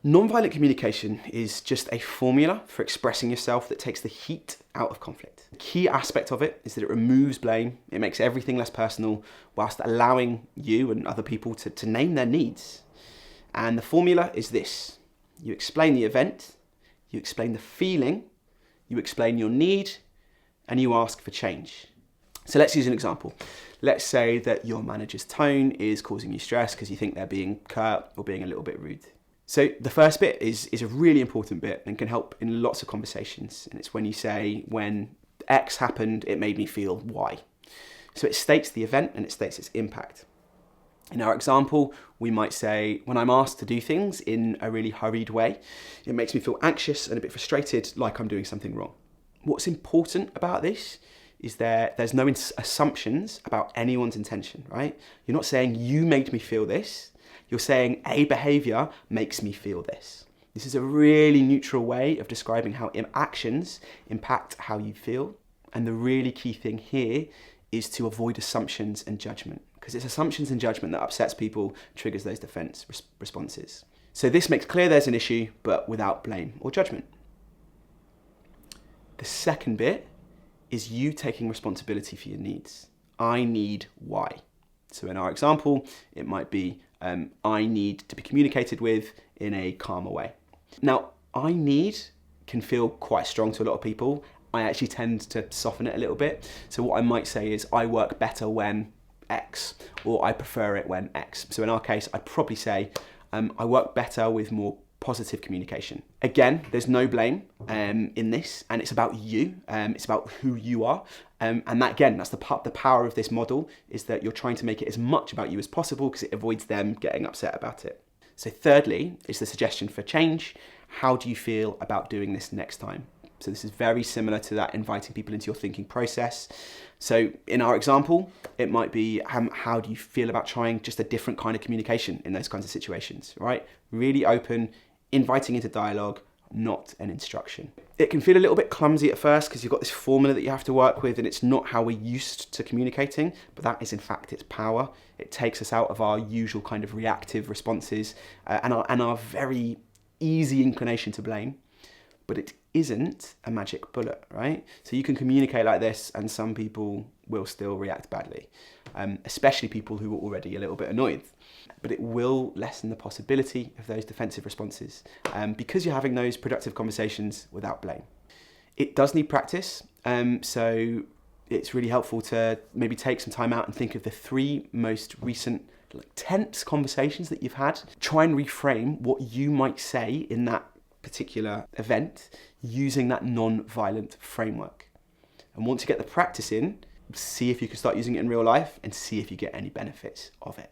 Nonviolent communication is just a formula for expressing yourself that takes the heat out of conflict. The key aspect of it is that it removes blame, it makes everything less personal, whilst allowing you and other people to name their needs. And the formula is this: you explain the event, you explain the feeling, you explain your need, and you ask for change. So let's use an example. Let's say that your manager's tone is causing you stress because you think they're being curt or being a little bit rude. So the first bit is a really important bit and can help in lots of conversations. And it's when you say, when X happened, it made me feel Y. So it states the event and it states its impact. In our example, we might say, when I'm asked to do things in a really hurried way, it makes me feel anxious and a bit frustrated, like I'm doing something wrong. What's important about this is there's no assumptions about anyone's intention, right? You're not saying you made me feel this. You're saying a behavior makes me feel this. This is a really neutral way of describing how actions impact how you feel. And the really key thing here is to avoid assumptions and judgment, because it's assumptions and judgment that upsets people, triggers those defense responses. So this makes clear there's an issue, but without blame or judgment. The second bit is you taking responsibility for your needs. I need Y. So in our example, it might be, I need to be communicated with in a calmer way. Now, I need can feel quite strong to a lot of people. I actually tend to soften it a little bit. So what I might say is, I work better when X, or I prefer it when X. So in our case, I'd probably say, I work better with more positive communication. Again, there's no blame in this, and it's about you. It's about who you are. And that, again, that's the power of this model, is that you're trying to make it as much about you as possible because it avoids them getting upset about it. So thirdly is the suggestion for change. How do you feel about doing this next time? So this is very similar to that inviting people into your thinking process. So in our example, it might be, how do you feel about trying just a different kind of communication in those kinds of situations, right? Really open, inviting into dialogue, not an instruction. It can feel a little bit clumsy at first because you've got this formula that you have to work with, and it's not how we're used to communicating, but that is in fact its power. It takes us out of our usual kind of reactive responses and our very easy inclination to blame. But it isn't a magic bullet, right? So you can communicate like this and some people will still react badly, especially people who are already a little bit annoyed. But it will lessen the possibility of those defensive responses because you're having those productive conversations without blame. It does need practice, so it's really helpful to maybe take some time out and think of the 3 most recent tense conversations that you've had. Try and reframe what you might say in that particular event using that non-violent framework. And once you get the practice in, see if you can start using it in real life and see if you get any benefits of it.